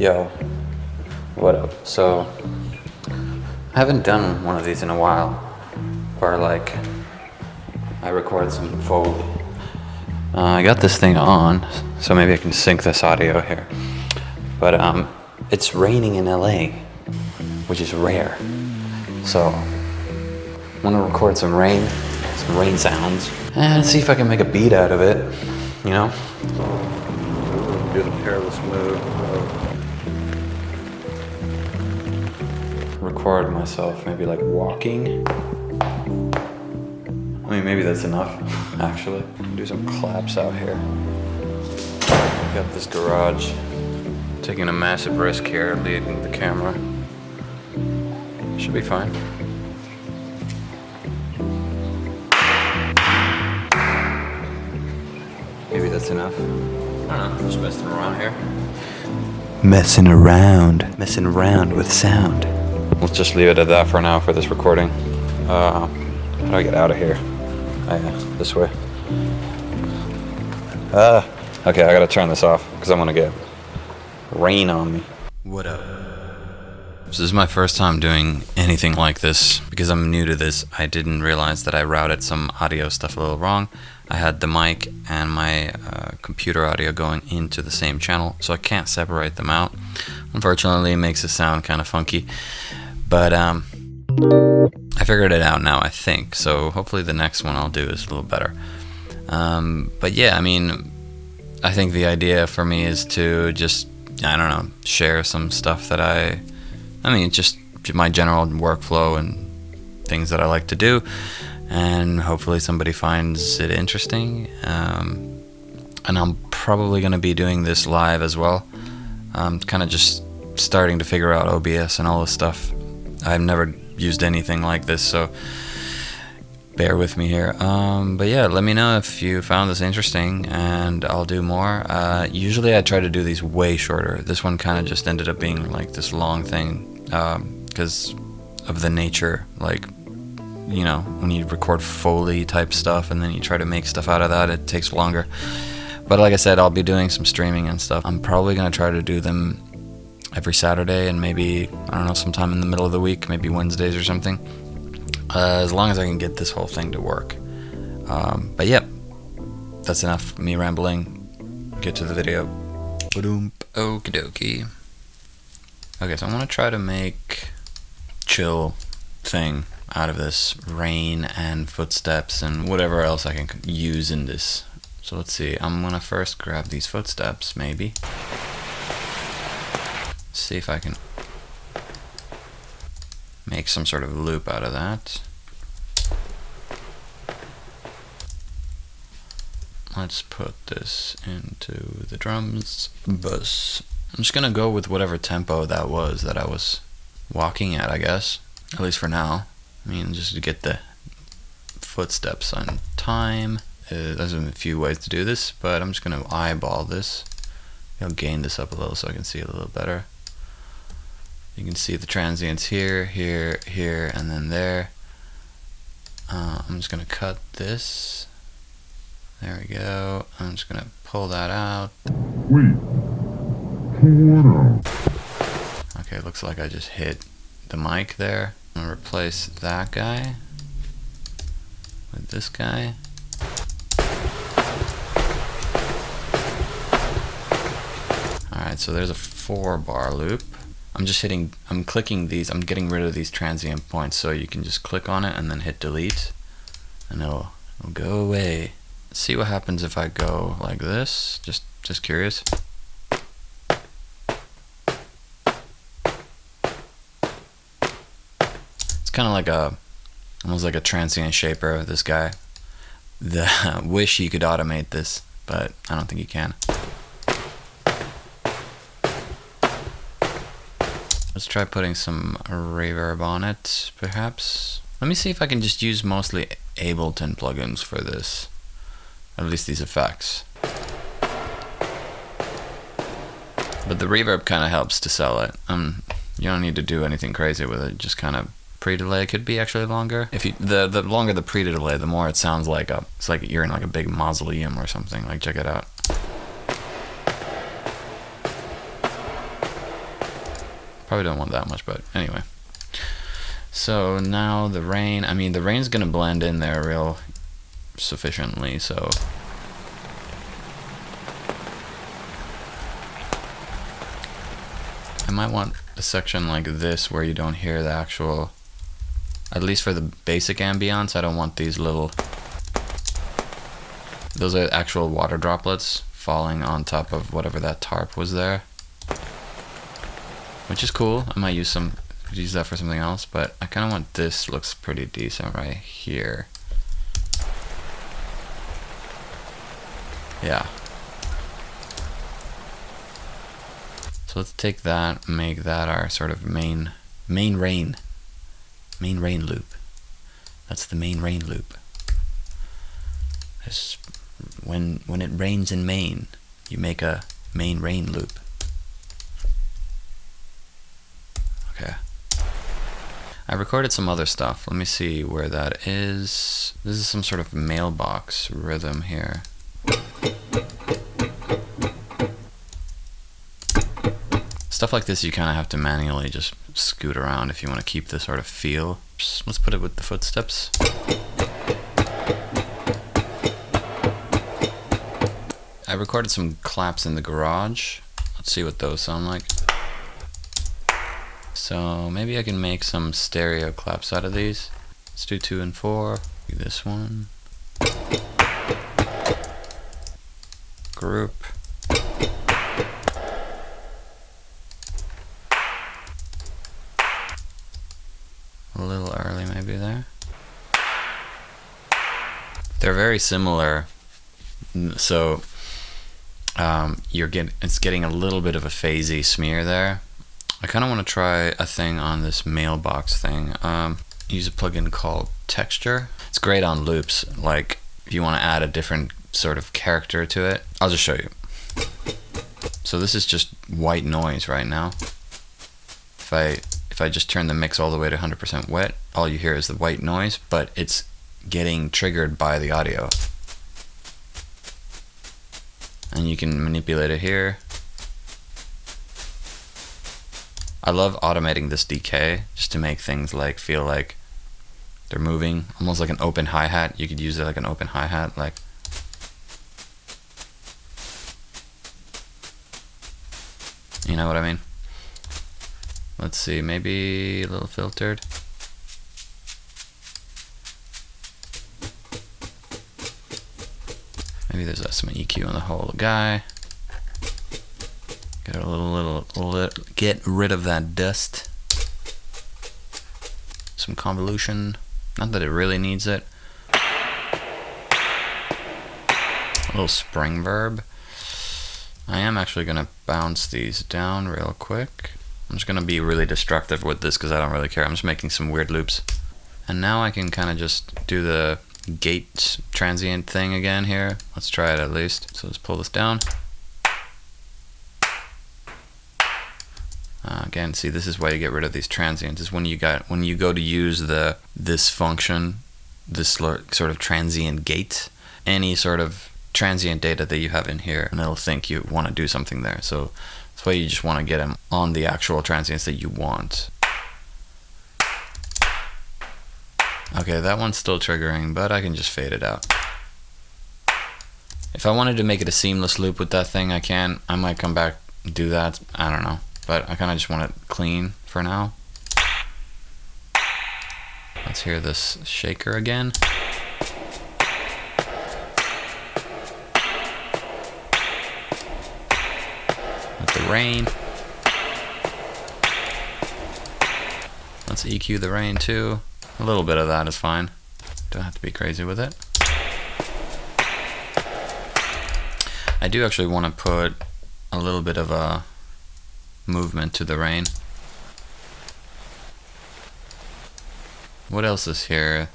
Yo, what up? So, I haven't done one of these in a while, where like, I record some foley. I got this thing on, so maybe I can sync this audio here. But it's raining in LA, which is rare. So, I'm gonna record some rain sounds, and see if I can make a beat out of it, you know? Do the careless move of record myself maybe like walking. I mean, maybe that's enough, actually. Do some claps out here. Got this garage. Taking a massive risk here, leading the camera. Should be fine. Maybe that's enough. I don't know, just messing around here. Messing around with sound. Let's just leave it at that for now for this recording. How do I get out of here? Oh yeah, this way. Okay, I gotta turn this off because I'm gonna get rain on me. What up? This is my first time doing anything like this because I'm new to this. I didn't realize that I routed some audio stuff a little wrong. I had the mic and my computer audio going into the same channel, so I can't separate them out. Unfortunately, it makes it sound kind of funky, but I figured it out now, I think, so hopefully the next one I'll do is a little better. But yeah, I mean, I think the idea for me is to just, I don't know, share some stuff that I mean, just my general workflow and things that I like to do, and hopefully somebody finds it interesting. And I'm probably going to be doing this live as well. I'm kind of just starting to figure out OBS and all this stuff. I've never used anything like this, so bear with me here. But yeah, let me know if you found this interesting, and I'll do more. Usually I try to do these way shorter. This one kind of just ended up being like this long thing because of the nature, like, you know, when you record Foley type stuff and then you try to make stuff out of that, it takes longer. But like I said, I'll be doing some streaming and stuff. I'm probably going to try to do them every Saturday and maybe, I don't know, sometime in the middle of the week, maybe Wednesdays or something. As long as I can get this whole thing to work. But yeah, that's enough me rambling. Get to the video. Ba-doom. Okie dokie. Okay, so I'm gonna try to make chill thing out of this rain and footsteps and whatever else I can use in this. So let's see, I'm gonna first grab these footsteps, maybe. See if I can make some sort of loop out of that. Let's put this into the drums bus. I'm just gonna go with whatever tempo that was that I was walking at, I guess. At least for now. I mean, just to get the footsteps on time. There's a few ways to do this, but I'm just gonna eyeball this. I'll gain this up a little so I can see it a little better. You can see the transients here, here, here, and then there. I'm just going to cut this. There we go. I'm just going to pull that out. Wait. Pull it out. Okay, looks like I just hit the mic there. I'm going to replace that guy with this guy. Alright, so there's a 4-bar loop. I'm clicking these, I'm getting rid of these transient points, so you can just click on it and then hit delete, and it'll go away. Let's see what happens if I go like this, just curious. It's kind of like almost like a transient shaper, this guy. Wish you could automate this, but I don't think you can. Let's try putting some reverb on it, perhaps. Let me see if I can just use mostly Ableton plugins for this. At least these effects. But the reverb kind of helps to sell it. You don't need to do anything crazy with it. Just kind of pre-delay could be actually longer. If you the longer the pre-delay, the more it sounds like it's like you're in like a big mausoleum or something. Like, check it out. Probably don't want that much, but anyway. So now the rain, I mean the rain's gonna blend in there real sufficiently, so I might want a section like this where you don't hear the actual, at least for the basic ambience, I don't want these little, those are actual water droplets falling on top of whatever that tarp was there, which is cool. I might use that for something else, but I kind of want this, looks pretty decent right here. Yeah. So let's take that, make that our sort of main rain loop. That's the main rain loop. It's when it rains in Maine, you make a main rain loop. Okay. I recorded some other stuff. Let me see where that is. This is some sort of mailbox rhythm here. Stuff like this you kind of have to manually just scoot around if you want to keep this sort of feel. Let's put it with the footsteps. I recorded some claps in the garage. Let's see what those sound like. So maybe I can make some stereo claps out of these. Let's do 2 and 4. Do this one. Group. A little early maybe there. They're very similar, so it's getting a little bit of a phasey smear there. I kind of want to try a thing on this mailbox thing. Use a plugin called Texture. It's great on loops, like if you want to add a different sort of character to it. I'll just show you. So this is just white noise right now. If I just turn the mix all the way to 100% wet, all you hear is the white noise, but it's getting triggered by the audio. And you can manipulate it here. I love automating this decay just to make things like feel like they're moving, almost like an open hi-hat. You could use it like an open hi-hat, like you know what I mean? Let's see, maybe a little filtered. Maybe there's some EQ on the whole guy. Get a little, get rid of that dust. Some convolution. Not that it really needs it. A little spring verb. I am actually gonna bounce these down real quick. I'm just gonna be really destructive with this because I don't really care. I'm just making some weird loops. And now I can kind of just do the gate transient thing again here. Let's try it at least. So let's pull this down. Again, see, this is why you get rid of these transients. Is when you go to use this function, this sort of transient gate, any sort of transient data that you have in here, and it'll think you want to do something there. So that's why you just want to get them on the actual transients that you want. Okay, that one's still triggering, but I can just fade it out. If I wanted to make it a seamless loop with that thing, I can. I might come back and do that. I don't know. But I kind of just want it clean for now. Let's hear this shaker again. With the rain. Let's EQ the rain too. A little bit of that is fine. Don't have to be crazy with it. I do actually want to put a little bit of a movement to the rain. What else is here?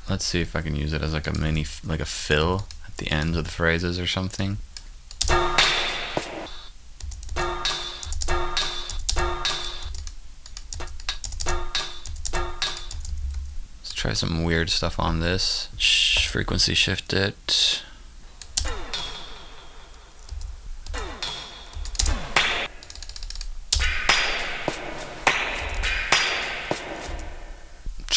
Let's see if I can use it as like a mini, like a fill at the ends of the phrases or something. Let's try some weird stuff on this. Frequency shift it.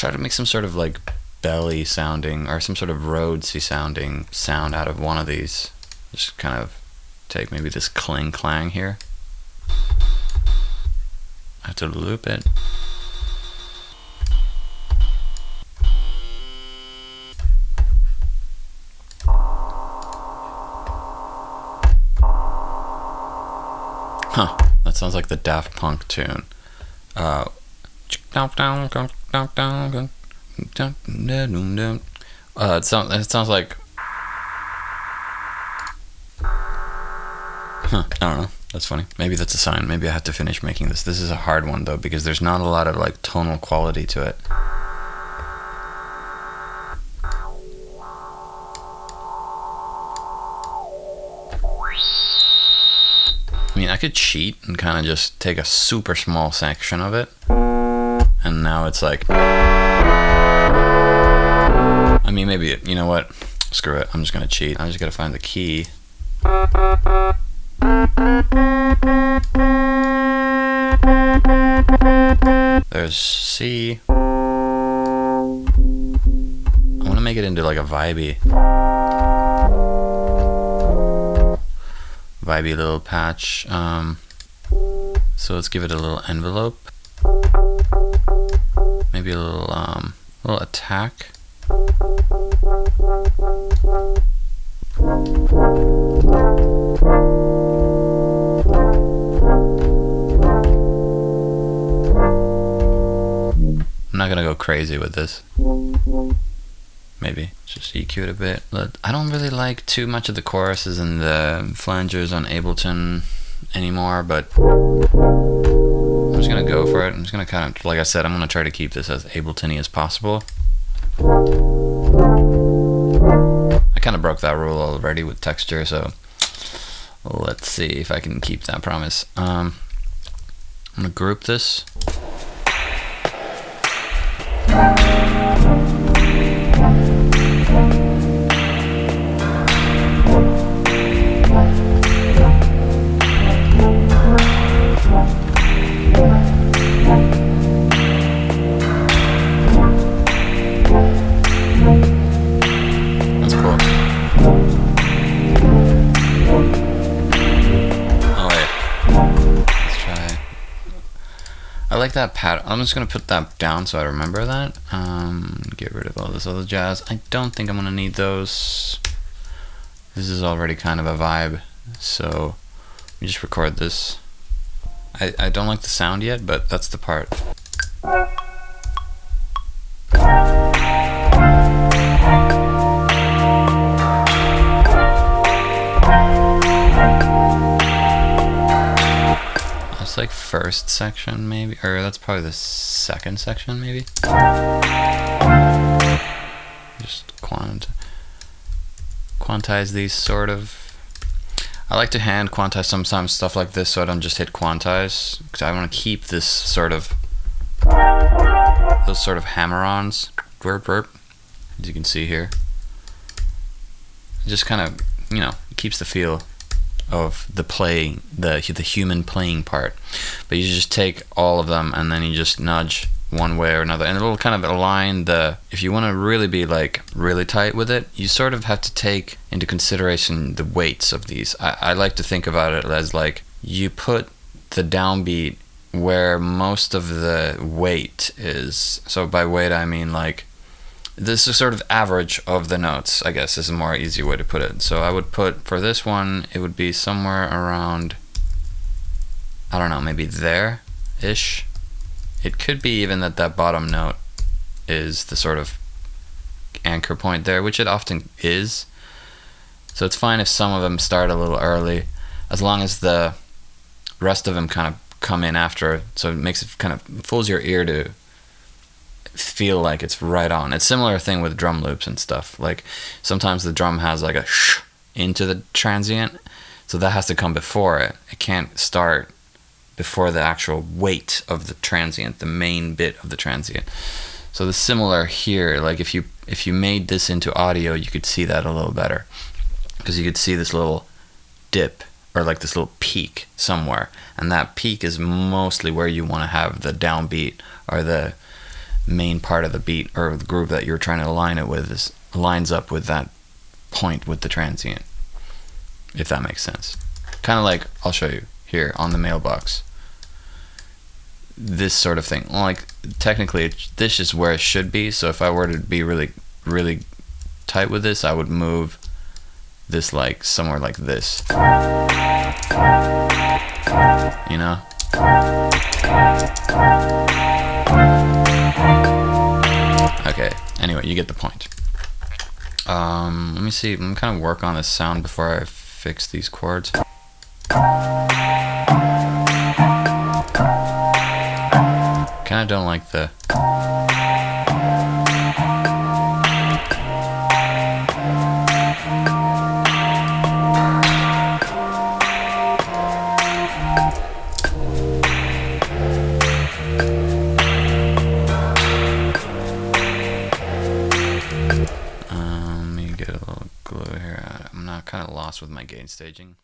try to make some sort of like belly sounding or some sort of Rhodesy sounding sound out of one of these. Just kind of take maybe this cling clang here. I have to loop it. Huh, that sounds like the Daft Punk tune. It sounds like... Huh, I don't know. That's funny. Maybe that's a sign. Maybe I have to finish making this. This is a hard one though, because there's not a lot of like tonal quality to it. I mean, I could cheat and kind of just take a super small section of it, and now it's like... I mean, maybe, you know what? Screw it. I'm just gonna cheat. I just gotta find the key. There's C. I want to make it into like a vibey little patch. So let's give it a little envelope. Maybe a little attack. I'm not gonna go crazy with this. Maybe just EQ it a bit. But I don't really like too much of the choruses and the flangers on Ableton anymore, but I'm just gonna go for it. I'm just gonna kind of, like I said, I'm gonna try to keep this as Ableton-y as possible. I kind of broke that rule already with texture, so let's see if I can keep that promise. I'm gonna group this. I like that pattern. I'm just gonna put that down so I remember that. Get rid of all this other jazz. I don't think I'm gonna need those. This is already kind of a vibe, so let me just record this. I don't like the sound yet, but that's the part. Like first section maybe, or that's probably the second section maybe. Just quantize these sort of. I like to hand quantize sometimes stuff like this, so I don't just hit quantize, because I want to keep this sort of, those sort of hammer-ons, as you can see here. It just kind of, you know, keeps the feel of the playing, the human playing part. But you just take all of them and then you just nudge one way or another, and it'll kind of align the, if you want to really be like really tight with it, you sort of have to take into consideration the weights of these. I like to think about it as like you put the downbeat where most of the weight is. So by weight I mean like this is sort of average of the notes, I guess is a more easy way to put it. So I would put, for this one, it would be somewhere around, I don't know, maybe there-ish. It could be even that bottom note is the sort of anchor point there, which it often is. So it's fine if some of them start a little early, as long as the rest of them kind of come in after. So it makes it kind of, fools your ear to feel like it's right on. It's similar thing with drum loops and stuff. Like sometimes the drum has like a sh into the transient, so that has to come before it. It can't start before the actual weight of the transient, the main bit of the transient. So the similar here, like if you made this into audio, you could see that a little better, because you could see this little dip or like this little peak somewhere, and that peak is mostly where you want to have the downbeat or the main part of the beat or the groove that you're trying to align it with lines up with that point with the transient, if that makes sense. Kind of like, I'll show you here on the mailbox, this sort of thing. Like, technically this is where it should be, so if I were to be really really tight with this, I would move this like somewhere like this, you know. Okay, anyway, you get the point. Let me see, I'm kind of work on this sound before I fix these chords. Kinda don't like the let me get a little glue here. I'm not kind of lost with my gain staging.